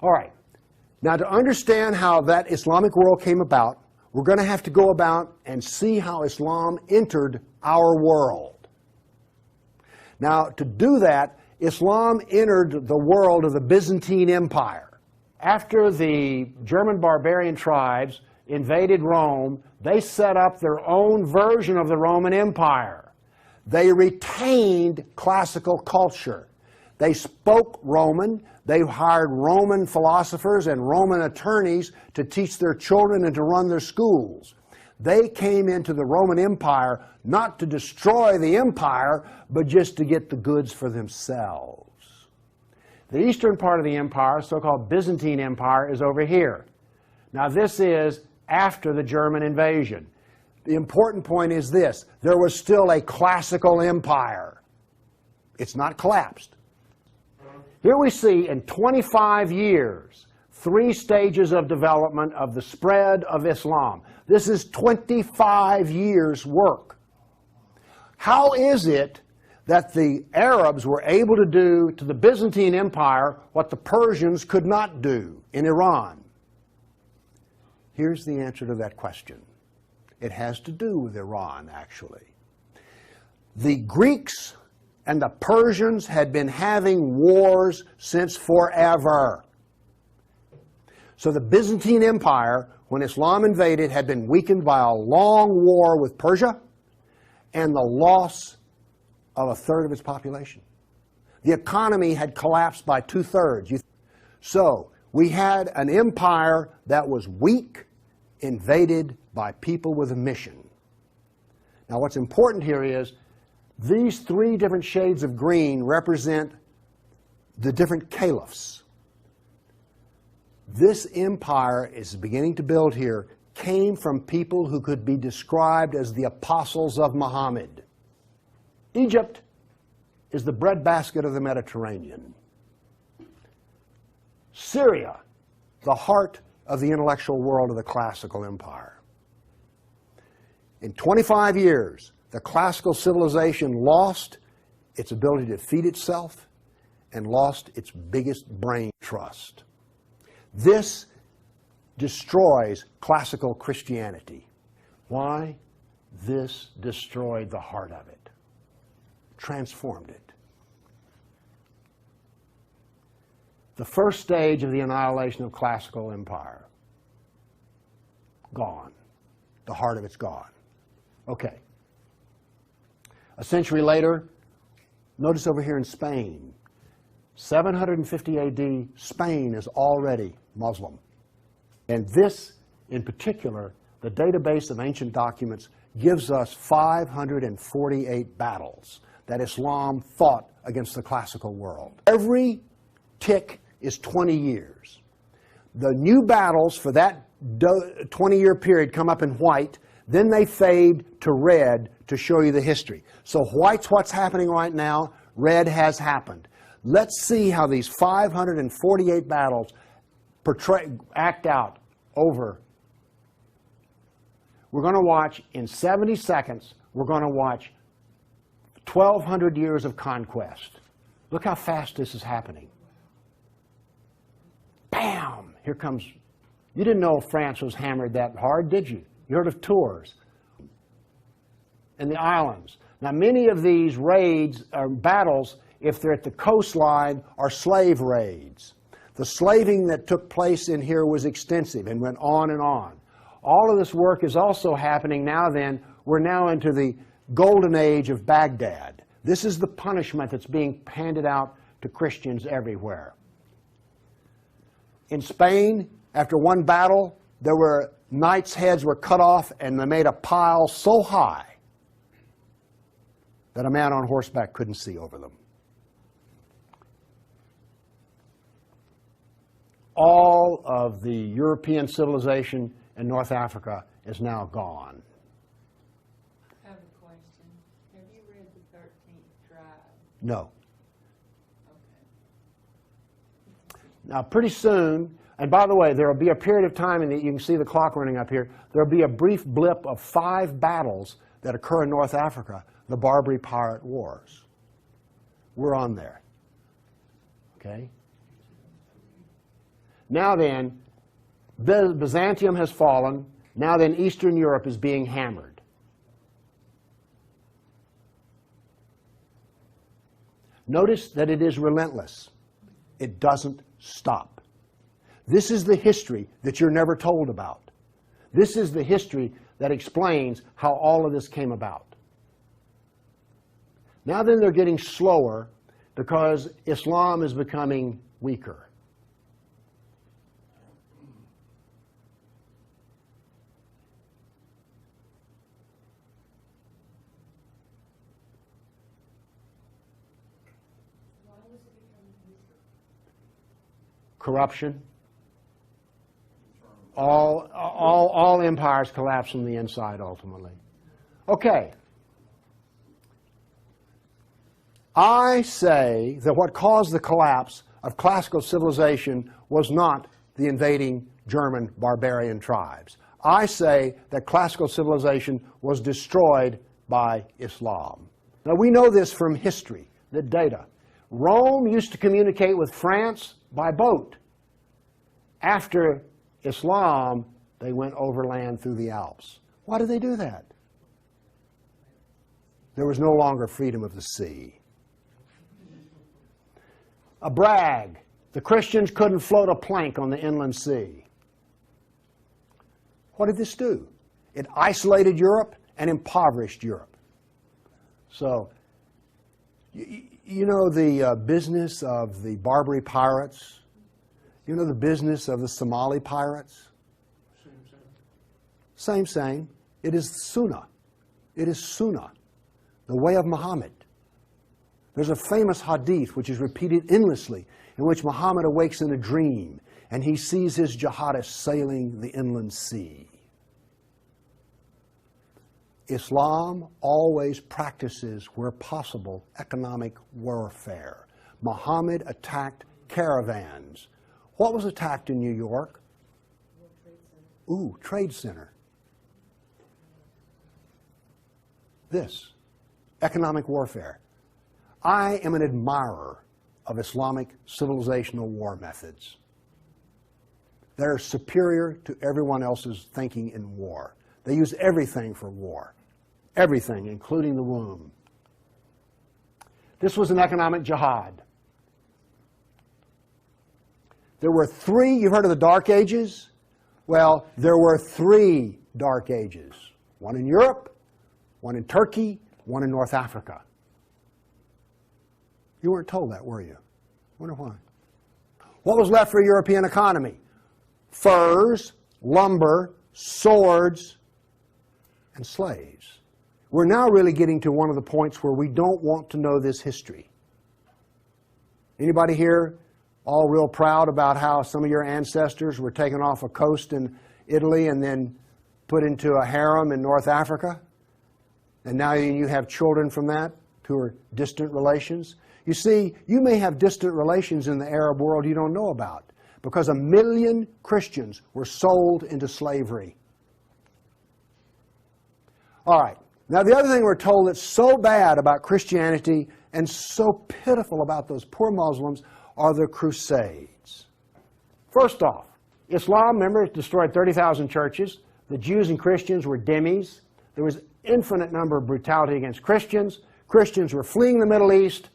All right. Now, to understand how that Islamic world came about, we're going to have to go about and see how Islam entered our world. Now, to do that, Islam entered the world of the Byzantine Empire. After the German barbarian tribes invaded Rome, they set up their own version of the Roman Empire. They retained classical culture. They spoke Roman. They hired Roman philosophers and Roman attorneys to teach their children and to run their schools. They came into the Roman Empire not to destroy the empire, but just to get the goods for themselves. The eastern part of the empire, so-called Byzantine Empire, is over here. Now this is after the German invasion. The important point is this: there was still a classical empire. It's not collapsed. Here we see in 25 years, 3 stages of development of the spread of Islam. This is 25 years' work. How is it that the Arabs were able to do to the Byzantine Empire what the Persians could not do in Iran? Here's the answer to that question. It has to do with Iran, actually. The Greeks and the Persians had been having wars since forever. So the Byzantine Empire, when Islam invaded, had been weakened by a long war with Persia and the loss of 1/3 of its population. The economy had collapsed by 2/3. So we had an empire that was weak, invaded by people with a mission. Now what's important here is these 3 different shades of green represent the different caliphs. This empire is beginning to build here came from people who could be described as the apostles of Muhammad. Egypt is the breadbasket of the Mediterranean. Syria, the heart of the intellectual world of the classical empire. In 25 years, the classical civilization lost its ability to feed itself and lost its biggest brain trust. This destroys classical Christianity. Why? This destroyed the heart of it, transformed it. The first stage of the annihilation of classical empire, gone. The heart of it's gone. Okay. A century later, notice over here in Spain, 750 AD, Spain is already Muslim. And this, in particular, the database of ancient documents, gives us 548 battles that Islam fought against the classical world. Every tick is 20 years. The new battles for that 20-year period come up in white, then they fade to red to show you the history. So white's what's happening right now, red has happened. Let's see how these 548 battles act out over. We're going to watch in 70 seconds, we're going to watch 1,200 years of conquest. Look how fast this is happening. Bam! Here comes. You didn't know France was hammered that hard, did you? You heard of Tours and the islands. Now, many of these raids or battles, if they're at the coastline, are slave raids. The slaving that took place in here was extensive and went on and on. All of this work is also happening now then. We're now into the golden age of Baghdad. This is the punishment that's being handed out to Christians everywhere. In Spain, after one battle, there were knights' heads were cut off and they made a pile so high that a man on horseback couldn't see over them. All of the European civilization in North Africa is now gone. I have a question. Have you read the 13th Tribe? No. Okay. Now, pretty soon, and by the way, there will be a period of time, and you can see the clock running up here, there will be a brief blip of 5 battles that occur in North Africa, the Barbary Pirate Wars. We're on there. Okay? Now then, Byzantium has fallen. Now then, Eastern Europe is being hammered. Notice that it is relentless. It doesn't stop. This is the history that you're never told about. This is the history that explains how all of this came about. Now then, they're getting slower because Islam is becoming weaker. Corruption. All empires collapse from the inside ultimately. Okay. I say that what caused the collapse of classical civilization was not the invading German barbarian tribes. I say that classical civilization was destroyed by Islam. Now we know this from history, the data. Rome used to communicate with France by boat. After Islam, they went overland through the Alps. Why did they do that? There was no longer freedom of the sea. A brag. The Christians couldn't float a plank on the inland sea. What did this do? It isolated Europe and impoverished Europe. So, you know the business of the Barbary pirates? You know the business of the Somali pirates? Same. It is Sunnah. It is Sunnah, the way of Muhammad. There's a famous hadith which is repeated endlessly in which Muhammad awakes in a dream and he sees his jihadists sailing the inland sea. Islam always practices, where possible, economic warfare. Muhammad attacked caravans. What was attacked in New York? Ooh, Trade Center. This, economic warfare. I am an admirer of Islamic civilizational war methods. They're superior to everyone else's thinking in war. They use everything for war. Everything, including the womb. This was an economic jihad. There were three, you've heard of the Dark Ages? Well, there were three Dark Ages. One in Europe, one in Turkey, one in North Africa. You weren't told that, were you? Wonder why. What was left for a European economy? Furs, lumber, swords, and slaves. We're now really getting to one of the points where we don't want to know this history. Anybody here all real proud about how some of your ancestors were taken off a coast in Italy and then put into a harem in North Africa? And now you have children from that who are distant relations? You see, you may have distant relations in the Arab world you don't know about because 1 million Christians were sold into slavery. All right. Now, the other thing we're told that's so bad about Christianity and so pitiful about those poor Muslims are the Crusades. First off, Islam, remember, destroyed 30,000 churches. The Jews and Christians were dhimmis. There was infinite number of brutality against Christians. Christians were fleeing the Middle East.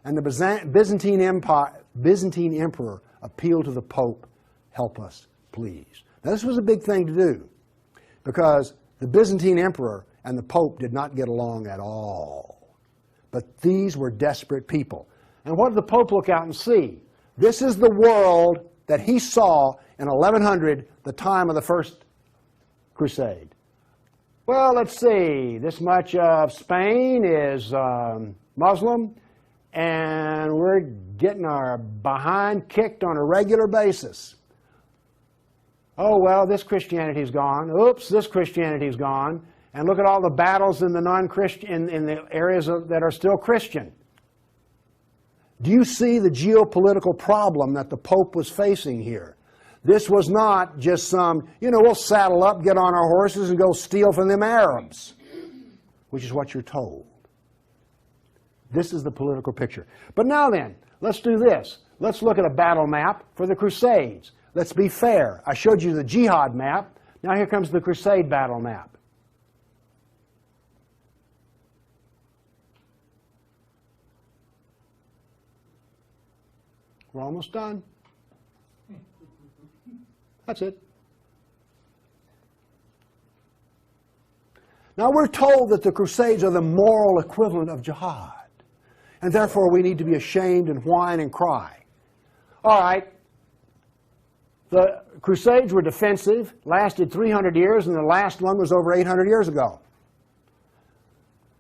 And the Byzantine emperor appealed to the Pope, help us, please. Now, this was a big thing to do because the Byzantine emperor and the Pope did not get along at all. But these were desperate people. And what did the Pope look out and see? This is the world that he saw in 1100, the time of the First Crusade. Well, let's see. This much of Spain is Muslim. And we're getting our behind kicked on a regular basis. Oh, well, this Christianity's gone. Oops, this Christianity's gone. And look at all the battles in the non-Christian, in the areas that are still Christian. Do you see the geopolitical problem that the Pope was facing here? This was not just some, we'll saddle up, get on our horses, and go steal from them Arabs, which is what you're told. This is the political picture. But now then, let's do this. Let's look at a battle map for the Crusades. let's be fair. I showed you the jihad map. Now here comes the crusade battle map. We're almost done. That's it. Now we're told that the Crusades are the moral equivalent of jihad, and therefore we need to be ashamed and whine and cry. All right, the Crusades were defensive, lasted 300 years, and the last one was over 800 years ago.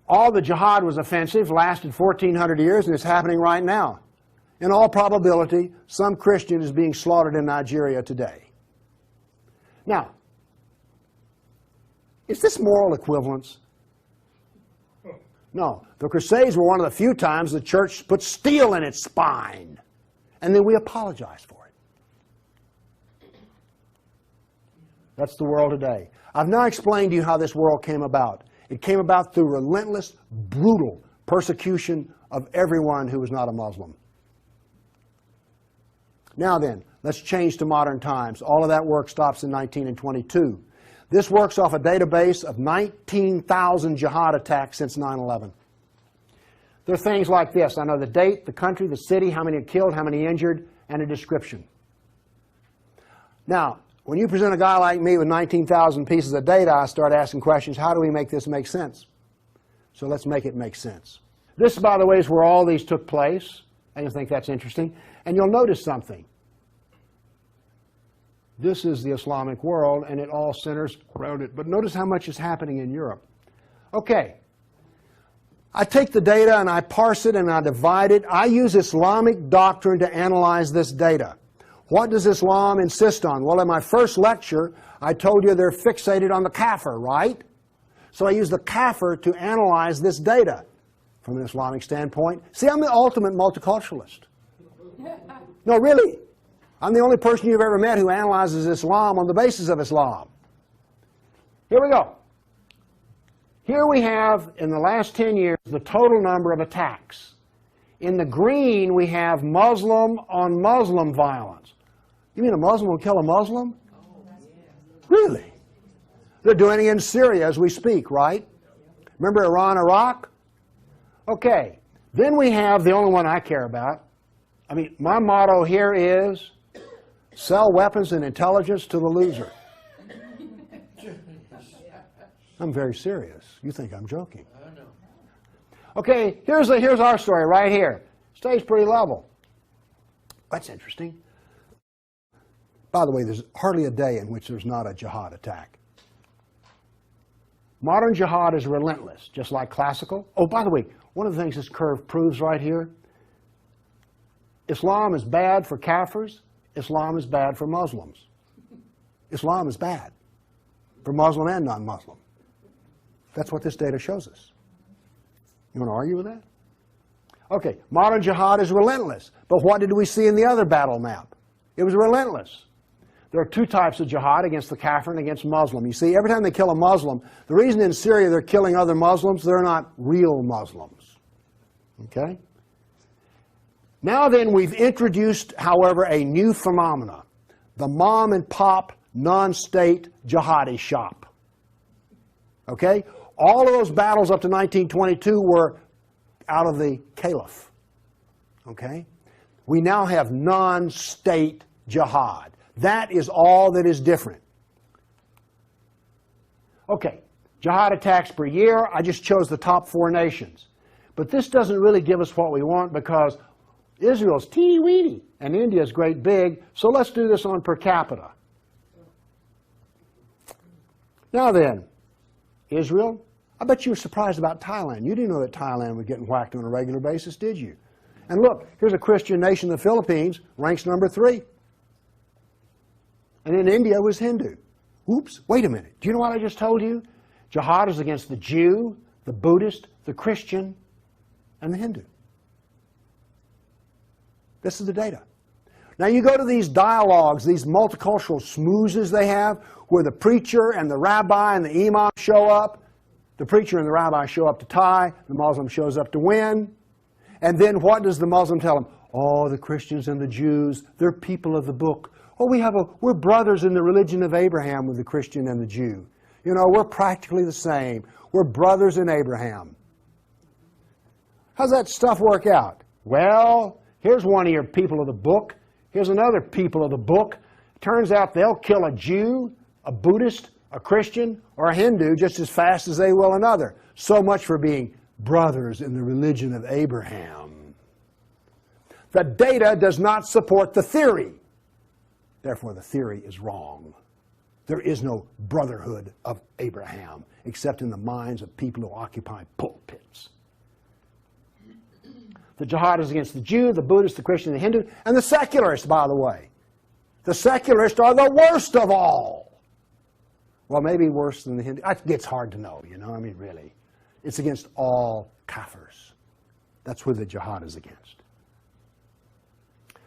All the jihad was offensive, lasted 1,400 years, and it's happening right now. In all probability, some Christian is being slaughtered in Nigeria today. Now, is this moral equivalence? No. The Crusades were one of the few times the church put steel in its spine, and then we apologize for it. That's the world today. I've now explained to you how this world came about. It came about through relentless, brutal persecution of everyone who was not a Muslim. Now then, let's change to modern times. All of that work stops in 1922. This works off a database of 19,000 jihad attacks since 9/11. There are things like this. I know the date, the country, the city, how many are killed, how many injured, and a description. Now, when you present a guy like me with 19,000 pieces of data, I start asking questions. How do we make this make sense? So let's make it make sense. This, by the way, is where all these took place. And you think that's interesting. And you'll notice something. This is the Islamic world, and it all centers around it. But notice how much is happening in Europe. Okay. I take the data and I parse it and I divide it. I use Islamic doctrine to analyze this data. What does Islam insist on? Well, in my first lecture, I told you they're fixated on the kafir, right? So I use the kafir to analyze this data from an Islamic standpoint. See, I'm the ultimate multiculturalist. No, really. I'm the only person you've ever met who analyzes Islam on the basis of Islam. Here we go. Here we have, in the last 10 years, the total number of attacks. In the green, we have Muslim on Muslim violence. You mean a Muslim will kill a Muslim? Really? They're doing it in Syria as we speak, right? Remember Iran, Iraq? Okay. Then we have the only one I care about. I mean, my motto here is sell weapons and intelligence to the loser. I'm very serious. You think I'm joking. Okay, here's our story right here. Stays pretty level. That's interesting. By the way, there's hardly a day in which there's not a jihad attack. Modern jihad is relentless, just like classical. Oh, by the way, one of the things this curve proves right here, Islam is bad for Kafirs. Islam is bad for Muslims. Islam is bad for Muslim and non-Muslim. That's what this data shows us. You want to argue with that? Okay, modern jihad is relentless. But what did we see in the other battle map? It was relentless. There are two types of jihad, against the kafir and against Muslim. You see, every time they kill a Muslim, the reason in Syria they're killing other Muslims, they're not real Muslims. Okay? Now then, we've introduced, however, a new phenomena. The mom and pop non-state jihadi shop. Okay? All of those battles up to 1922 were out of the caliph. Okay? We now have non-state jihad. That is all that is different. Okay, jihad attacks per year. I just chose the top 4 nations. But this doesn't really give us what we want because Israel's teeny-weeny and India's great big, so let's do this on per capita. Now then, Israel, I bet you were surprised about Thailand. You didn't know that Thailand was getting whacked on a regular basis, did you? And look, here's a Christian nation, the Philippines, ranks number 3. And then India was Hindu. Oops, wait a minute. Do you know what I just told you? Jihad is against the Jew, the Buddhist, the Christian, and the Hindu. This is the data. Now you go to these dialogues, these multicultural smoozes they have, where the preacher and the rabbi and the imam show up. The preacher and the rabbi show up to tie. The Muslim shows up to win. And then what does the Muslim tell them? Oh, the Christians and the Jews, they're people of the book. Oh, we're brothers in the religion of Abraham with the Christian and the Jew. You know, we're practically the same. We're brothers in Abraham. How's that stuff work out? Well, here's one of your people of the book. Here's another people of the book. Turns out they'll kill a Jew, a Buddhist, a Christian, or a Hindu just as fast as they will another. So much for being brothers in the religion of Abraham. The data does not support the theory. Therefore, the theory is wrong. There is no brotherhood of Abraham except in the minds of people who occupy pulpits. The jihad is against the Jew, the Buddhist, the Christian, the Hindu, and the secularists, by the way. The secularists are the worst of all. Well, maybe worse than the Hindu. It gets hard to know, you know, I mean, really. It's against all kafirs. That's who the jihad is against.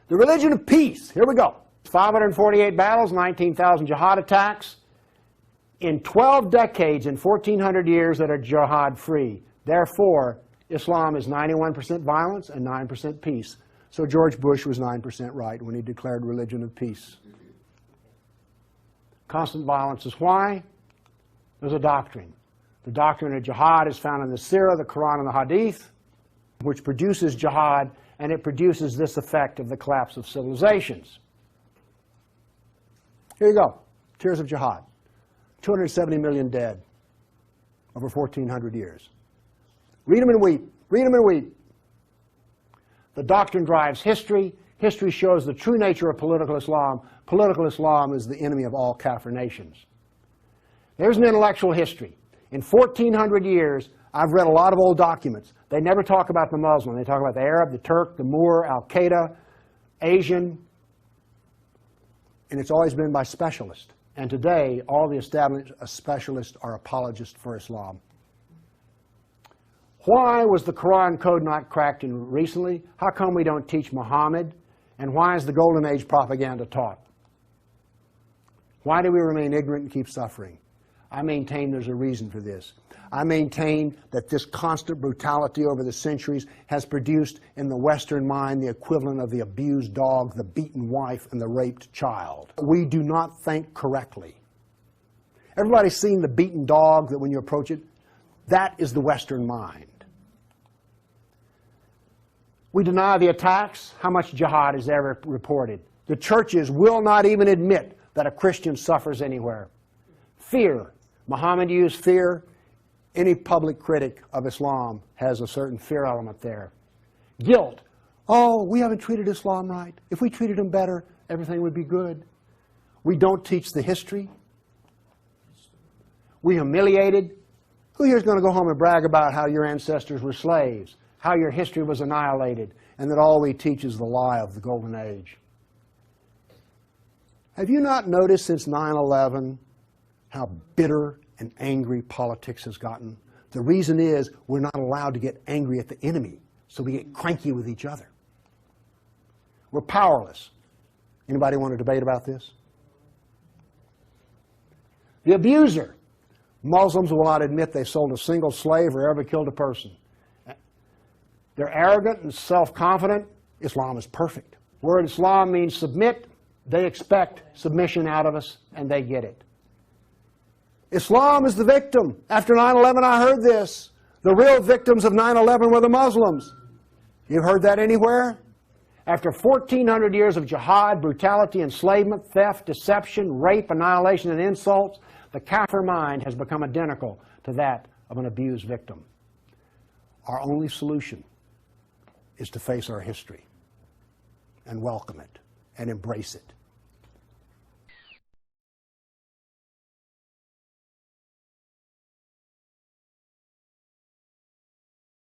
The religion of peace. Here we go. 548 battles, 19,000 jihad attacks. In 12 decades, in 1,400 years that are jihad-free. Therefore, Islam is 91% violence and 9% peace. So George Bush was 9% right when he declared religion of peace. Constant violence is why? There's a doctrine. The doctrine of jihad is found in the Sirah, the Quran, and the Hadith, which produces jihad, and it produces this effect of the collapse of civilizations. Here you go. Tears of jihad. 270 million dead over 1,400 years. Read them and weep. Read them and weep. The doctrine drives history. History shows the true nature of political Islam. Political Islam is the enemy of all Kafir nations. There's an intellectual history. In 1,400 years, I've read a lot of old documents. They never talk about the Muslim. They talk about the Arab, the Turk, the Moor, Al-Qaeda, Asian, and it's always been by specialists. And today, all the established specialists are apologists for Islam. Why was the Quran code not cracked recently? How come we don't teach Muhammad? And why is the Golden Age propaganda taught? Why do we remain ignorant and keep suffering? I maintain there's a reason for this. I maintain that this constant brutality over the centuries has produced in the Western mind the equivalent of the abused dog, the beaten wife, and the raped child. We do not think correctly. Everybody's seen the beaten dog that when you approach it? That is the Western mind. We deny the attacks. How much jihad is ever reported? The churches will not even admit that a Christian suffers anywhere. Fear. Muhammad used fear. Any public critic of Islam has a certain fear element there. Guilt. Oh, we haven't treated Islam right. If we treated them better, everything would be good. We don't teach the history. We humiliated. Who here is going to go home and brag about how your ancestors were slaves, how your history was annihilated, and that all we teach is the lie of the Golden Age? Have you not noticed since 9/11 how bitter and angry politics has gotten? The reason is we're not allowed to get angry at the enemy, so we get cranky with each other. We're powerless. Anybody want to debate about this? The abuser. Muslims will not admit they sold a single slave or ever killed a person. They're arrogant and self-confident. Islam is perfect. Word Islam means submit. They expect submission out of us, and they get it. Islam is the victim. After 9/11, I heard this. The real victims of 9/11 were the Muslims. You've heard that anywhere? After 1,400 years of jihad, brutality, enslavement, theft, deception, rape, annihilation, and insults, the Kafir mind has become identical to that of an abused victim. Our only solution is to face our history and welcome it and embrace it